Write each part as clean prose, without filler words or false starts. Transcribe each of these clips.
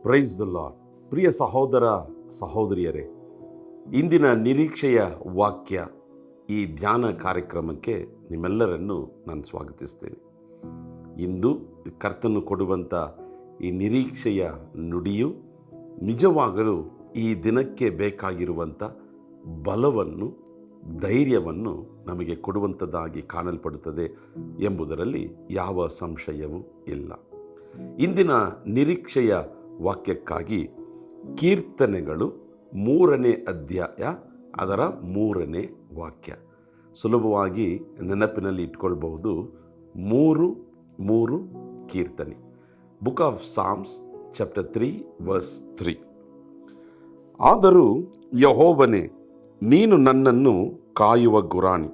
Praise the lord. ಪ್ರಿಯ ಸಹೋದರ ಸಹೋದರಿಯರೇ, ಇಂದಿನ ನಿರೀಕ್ಷೆಯ ವಾಕ್ಯ ಈ ಧ್ಯಾನ ಕಾರ್ಯಕ್ರಮಕ್ಕೆ ನಿಮ್ಮೆಲ್ಲರನ್ನು ನಾನು ಸ್ವಾಗತಿಸ್ತೇನೆ. ಇಂದು ಕರ್ತನು ಕೊಡುವಂಥ ಈ ನಿರೀಕ್ಷೆಯ ನುಡಿಯು ನಿಜವಾಗಲೂ ಈ ದಿನಕ್ಕೆ ಬೇಕಾಗಿರುವಂಥ ಬಲವನ್ನು, ಧೈರ್ಯವನ್ನು ನಮಗೆ ಕೊಡುವಂಥದ್ದಾಗಿ ಕಾಣಲ್ಪಡುತ್ತದೆ ಎಂಬುದರಲ್ಲಿ ಯಾವ ಸಂಶಯವೂ ಇಲ್ಲ. ಇಂದಿನ ನಿರೀಕ್ಷೆಯ ವಾಕ್ಯಕ್ಕಾಗಿ ಕೀರ್ತನೆಗಳು 3ನೇ ಅಧ್ಯಾಯ, ಅದರ 3ನೇ ವಾಕ್ಯ ಸುಲಭವಾಗಿ ನೆನಪಿನಲ್ಲಿ ಇಟ್ಕೊಳ್ಬಹುದು. 3 ಕೀರ್ತನೆ, book of psalms chapter 3 verse 3. ಆದರೂ ಯೆಹೋವನೇ, ನೀನು ನನ್ನನ್ನು ಕಾಯುವ ಗುರಾಣಿ,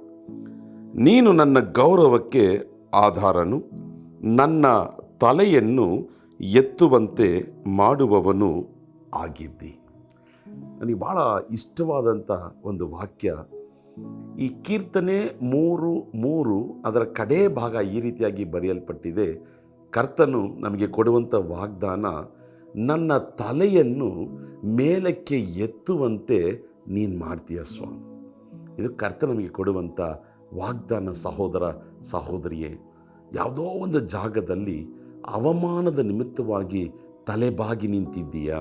ನೀನು ನನ್ನ ಗೌರವಕ್ಕೆ ಆಧಾರನು, ನನ್ನ ತಲೆಯನ್ನು ಎತ್ತುವಂತೆ ಮಾಡುವವನು ಆಗಿದ್ದಿ. ನನಗೆ ಭಾಳ ಇಷ್ಟವಾದಂಥ ಒಂದು ವಾಕ್ಯ. ಈ ಕೀರ್ತನೆ 3 ಅದರ ಕಡೇ ಭಾಗ ಈ ರೀತಿಯಾಗಿ ಬರೆಯಲ್ಪಟ್ಟಿದೆ. ಕರ್ತನು ನಮಗೆ ಕೊಡುವಂಥ ವಾಗ್ದಾನ, ನನ್ನ ತಲೆಯನ್ನು ಮೇಲಕ್ಕೆ ಎತ್ತುವಂತೆ ನೀನು ಮಾಡ್ತೀಯ ಸ್ವಾಮಿ. ಇದು ಕರ್ತ ನಮಗೆ ಕೊಡುವಂಥ ವಾಗ್ದಾನ. ಸಹೋದರ ಸಹೋದರಿಯೇ, ಯಾವುದೋ ಒಂದು ಜಾಗದಲ್ಲಿ ಅವಮಾನದ ನಿಮಿತ್ತವಾಗಿ ತಲೆಬಾಗಿ ನಿಂತಿದ್ದೀಯಾ?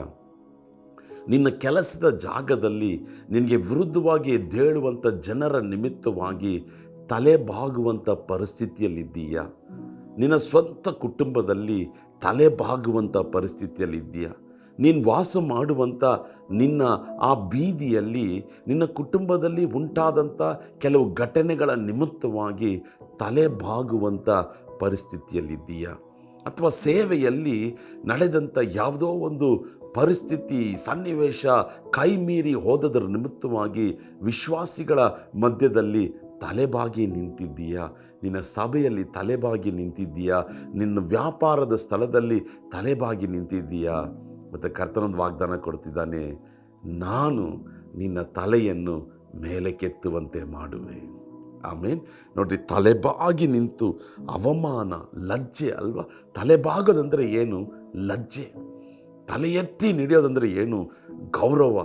ನಿನ್ನ ಕೆಲಸದ ಜಾಗದಲ್ಲಿ ನಿನಗೆ ವಿರುದ್ಧವಾಗಿ ಎದ್ದೇಳುವಂಥ ಜನರ ನಿಮಿತ್ತವಾಗಿ ತಲೆಬಾಗುವಂಥ ಪರಿಸ್ಥಿತಿಯಲ್ಲಿದ್ದೀಯಾ? ನಿನ್ನ ಸ್ವಂತ ಕುಟುಂಬದಲ್ಲಿ ತಲೆಬಾಗುವಂಥ ಪರಿಸ್ಥಿತಿಯಲ್ಲಿದ್ದೀಯಾ? ನೀನು ವಾಸ ಮಾಡುವಂಥ ನಿನ್ನ ಆ ಬೀದಿಯಲ್ಲಿ ನಿನ್ನ ಕುಟುಂಬದಲ್ಲಿ ಉಂಟಾದಂಥ ಕೆಲವು ಘಟನೆಗಳ ನಿಮಿತ್ತವಾಗಿ ತಲೆಬಾಗುವಂಥ ಪರಿಸ್ಥಿತಿಯಲ್ಲಿದ್ದೀಯಾ? ಅಥವಾ ಸೇವೆಯಲ್ಲಿ ನಡೆದಂಥ ಯಾವುದೋ ಒಂದು ಪರಿಸ್ಥಿತಿ, ಸನ್ನಿವೇಶ ಕೈ ಮೀರಿ ಹೋದದರ ನಿಮಿತ್ತವಾಗಿ ವಿಶ್ವಾಸಿಗಳ ಮಧ್ಯದಲ್ಲಿ ತಲೆಬಾಗಿ ನಿಂತಿದ್ದೀಯಾ? ನಿನ್ನ ಸಭೆಯಲ್ಲಿ ತಲೆಬಾಗಿ ನಿಂತಿದ್ದೀಯಾ? ನಿನ್ನ ವ್ಯಾಪಾರದ ಸ್ಥಳದಲ್ಲಿ ತಲೆಬಾಗಿ ನಿಂತಿದ್ದೀಯಾ? ಮತ್ತು ಕರ್ತನೊಂದು ವಾಗ್ದಾನ ಕೊಡ್ತಿದ್ದಾನೆ, ನಾನು ನಿನ್ನ ತಲೆಯನ್ನು ಮೇಲಕ್ಕೆತ್ತುವಂತೆ ಮಾಡುವೆ. ಆಮೇನ್. ನೋಡ್ರಿ, ತಲೆಬಾಗಿ ನಿಂತು ಅವಮಾನ, ಲಜ್ಜೆ ಅಲ್ವಾ? ತಲೆಬಾಗೋದಂದರೆ ಏನು? ಲಜ್ಜೆ. ತಲೆ ಎತ್ತಿ ನಡೆಯೋದಂದರೆ ಏನು? ಗೌರವ,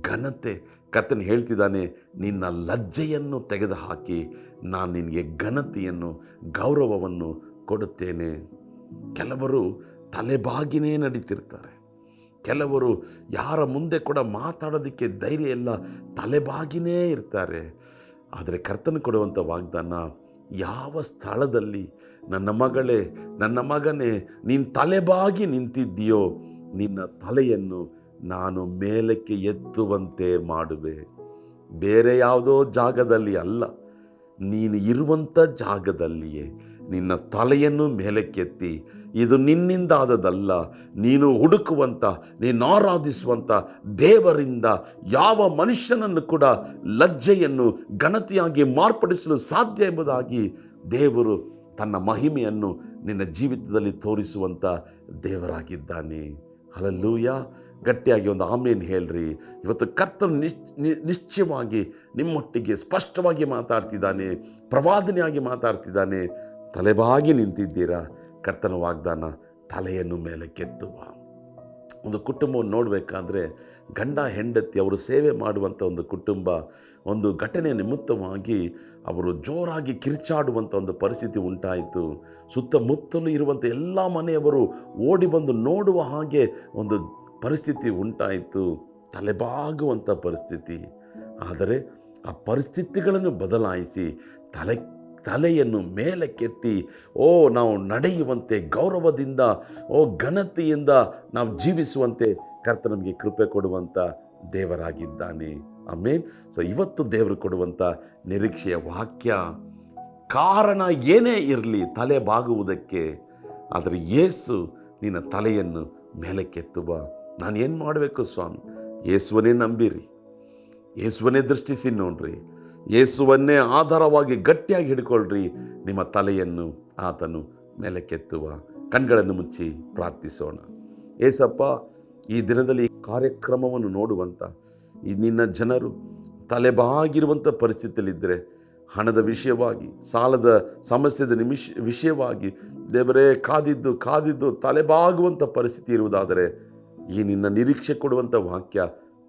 ಘನತೆ. ಕರ್ತನು ಹೇಳ್ತಿದ್ದಾನೆ, ನಿನ್ನ ಲಜ್ಜೆಯನ್ನು ತೆಗೆದುಹಾಕಿ ನಾನು ನಿನಗೆ ಘನತೆಯನ್ನು, ಗೌರವವನ್ನು ಕೊಡುತ್ತೇನೆ. ಕೆಲವರು ತಲೆಬಾಗಿನೇ ನಡೀತಿರ್ತಾರೆ. ಕೆಲವರು ಯಾರ ಮುಂದೆ ಕೂಡ ಮಾತಾಡೋದಕ್ಕೆ ಧೈರ್ಯ ಇಲ್ಲ, ತಲೆಬಾಗಿನೇ ಇರ್ತಾರೆ. ಆದರೆ ಕರ್ತನು ಕೊಡುವಂಥ ವಾಗ್ದಾನ, ಯಾವ ಸ್ಥಳದಲ್ಲಿ ನನ್ನ ಮಗಳೇ, ನನ್ನ ಮಗನೇ, ನೀನು ತಲೆಬಾಗಿ ನಿಂತಿದ್ದೀಯೋ ನಿನ್ನ ತಲೆಯನ್ನು ನಾನು ಮೇಲಕ್ಕೆ ಎತ್ತುವಂತೆ ಮಾಡುವೆ. ಬೇರೆ ಯಾವುದೋ ಜಾಗದಲ್ಲಿ ಅಲ್ಲ, ನೀನು ಇರುವಂಥ ಜಾಗದಲ್ಲಿಯೇ ನಿನ್ನ ತಲೆಯನ್ನು ಮೇಲಕ್ಕೆತ್ತಿ, ಇದು ನಿನ್ನಿಂದಾದದಲ್ಲ, ನೀನು ಹುಡುಕುವಂಥ, ನೀನು ಆರಾಧಿಸುವಂಥ ದೇವರಿಂದ ಯಾವ ಮನುಷ್ಯನನ್ನು ಕೂಡ ಲಜ್ಜೆಯನ್ನು ಘನತೆಯಾಗಿ ಮಾರ್ಪಡಿಸಲು ಸಾಧ್ಯ ಎಂಬುದಾಗಿ ದೇವರು ತನ್ನ ಮಹಿಮೆಯನ್ನು ನಿನ್ನ ಜೀವಿತದಲ್ಲಿ ತೋರಿಸುವಂಥ ದೇವರಾಗಿದ್ದಾನೆ. ಹಲ್ಲೆಲೂಯಾ. ಗಟ್ಟಿಯಾಗಿ ಒಂದು ಆಮೇನ್ ಹೇಳ್ರಿ. ಇವತ್ತು ಕರ್ತನು ನಿಶ್ಚಯವಾಗಿ ನಿಮ್ಮೊಟ್ಟಿಗೆ ಸ್ಪಷ್ಟವಾಗಿ ಮಾತಾಡ್ತಿದ್ದಾನೆ, ಪ್ರವಾದನೆಯಾಗಿ ಮಾತಾಡ್ತಿದ್ದಾನೆ. ತಲೆಬಾಗಿ ನಿಂತಿದ್ದೀರಾ? ಕರ್ತನ ವಾಗ್ದಾನ, ತಲೆಯನ್ನು ಮೇಲಕ್ಕೆತ್ತುವ. ಒಂದು ಕುಟುಂಬವನ್ನು ನೋಡಬೇಕಾದ್ರೆ ಗಂಡ ಹೆಂಡತಿ ಅವರು ಸೇವೆ ಮಾಡುವಂಥ ಒಂದು ಕುಟುಂಬ, ಒಂದು ಘಟನೆ ನಿಮಿತ್ತವಾಗಿ ಅವರು ಜೋರಾಗಿ ಕಿರ್ಚಾಡುವಂಥ ಒಂದು ಪರಿಸ್ಥಿತಿ ಉಂಟಾಯಿತು. ಸುತ್ತಮುತ್ತಲೂ ಇರುವಂಥ ಎಲ್ಲ ಮನೆಯವರು ಓಡಿ ಬಂದು ನೋಡುವ ಹಾಗೆ ಒಂದು ಪರಿಸ್ಥಿತಿ ಉಂಟಾಯಿತು. ತಲೆಬಾಗುವಂಥ ಪರಿಸ್ಥಿತಿ. ಆದರೆ ಆ ಪರಿಸ್ಥಿತಿಗಳನ್ನು ಬದಲಾಯಿಸಿ ತಲೆಯನ್ನು ಮೇಲಕ್ಕೆತ್ತಿ, ನಾವು ನಡೆಯುವಂತೆ, ಗೌರವದಿಂದ, ಘನತೆಯಿಂದ ನಾವು ಜೀವಿಸುವಂತೆ ಕರ್ತ ನಮಗೆ ಕೃಪೆ ಕೊಡುವಂಥ ದೇವರಾಗಿದ್ದಾನೆ. ಆಮೇನ್. ಸೊ ಇವತ್ತು ದೇವರು ಕೊಡುವಂಥ ನಿರೀಕ್ಷೆಯ ವಾಕ್ಯ, ಕಾರಣ ಏನೇ ಇರಲಿ ತಲೆ ಬಾಗುವುದಕ್ಕೆ, ಆದರೆ ಯೇಸು ನಿನ್ನ ತಲೆಯನ್ನು ಮೇಲಕ್ಕೆತ್ತುವ. ನಾನು ಏನು ಮಾಡಬೇಕು ಸ್ವಾಮಿ? ಯೇಸುವನ್ನೇ ನಂಬಿರಿ, ಯೇಸುವನ್ನೇ ದೃಷ್ಟಿಸಿ ನೋಡ್ರಿ, ಯೇಸುವನ್ನೇ ಆಧಾರವಾಗಿ ಗಟ್ಟಿಯಾಗಿ ಹಿಡ್ಕೊಳ್ರಿ. ನಿಮ್ಮ ತಲೆಯನ್ನು ಆತನು ಮೇಲಕ್ಕೆತ್ತುವ. ಕಣ್ಗಳನ್ನು ಮುಚ್ಚಿ ಪ್ರಾರ್ಥಿಸೋಣ. ಏಸಪ್ಪ, ಈ ದಿನದಲ್ಲಿ ಕಾರ್ಯಕ್ರಮವನ್ನು ನೋಡುವಂಥ ಈ ನಿನ್ನ ಜನರು ತಲೆಬಾಗಿರುವಂಥ ಪರಿಸ್ಥಿತಿಯಲ್ಲಿದ್ದರೆ, ಹಣದ ವಿಷಯವಾಗಿ, ಸಾಲದ ಸಮಸ್ಯೆದ ವಿಷಯವಾಗಿ ದೇವರೇ ಕಾದಿದ್ದು ತಲೆಬಾಗುವಂಥ ಪರಿಸ್ಥಿತಿ ಇರುವುದಾದರೆ, ಈ ನಿನ್ನ ನಿರೀಕ್ಷೆ ಕೊಡುವಂಥ ವಾಕ್ಯ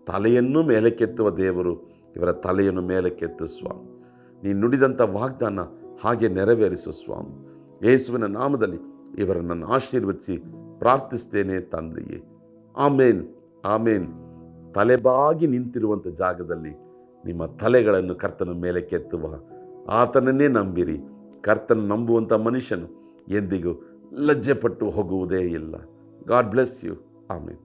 ತಲೆಯನ್ನು ಮೇಲಕ್ಕೆತ್ತುವ ದೇವರು, ಇವರ ತಲೆಯನ್ನು ಮೇಲಕ್ಕೆತ್ತು ಸ್ವಾಮಿ. ನೀನು ನುಡಿದಂಥ ವಾಗ್ದಾನ ಹಾಗೆ ನೆರವೇರಿಸು ಸ್ವಾಮಿ. ಯೇಸುವಿನ ನಾಮದಲ್ಲಿ ಇವರನ್ನು ಆಶೀರ್ವದಿಸಿ ಪ್ರಾರ್ಥಿಸ್ತೇನೆ ತಂದೆಯೇ. ಆಮೇನ್, ಆಮೇನ್. ತಲೆಬಾಗಿ ನಿಂತಿರುವಂಥ ಜಾಗದಲ್ಲಿ ನಿಮ್ಮ ತಲೆಗಳನ್ನು ಕರ್ತನ ಮೇಲೆ ಕೆತ್ತುವ ಆತನನ್ನೇ ನಂಬಿರಿ. ಕರ್ತನ ನಂಬುವಂಥ ಮನುಷ್ಯನು ಎಂದಿಗೂ ಲಜ್ಜೆಪಟ್ಟು ಹೋಗುವುದೇ ಇಲ್ಲ. God bless you. ಆಮೇನ್.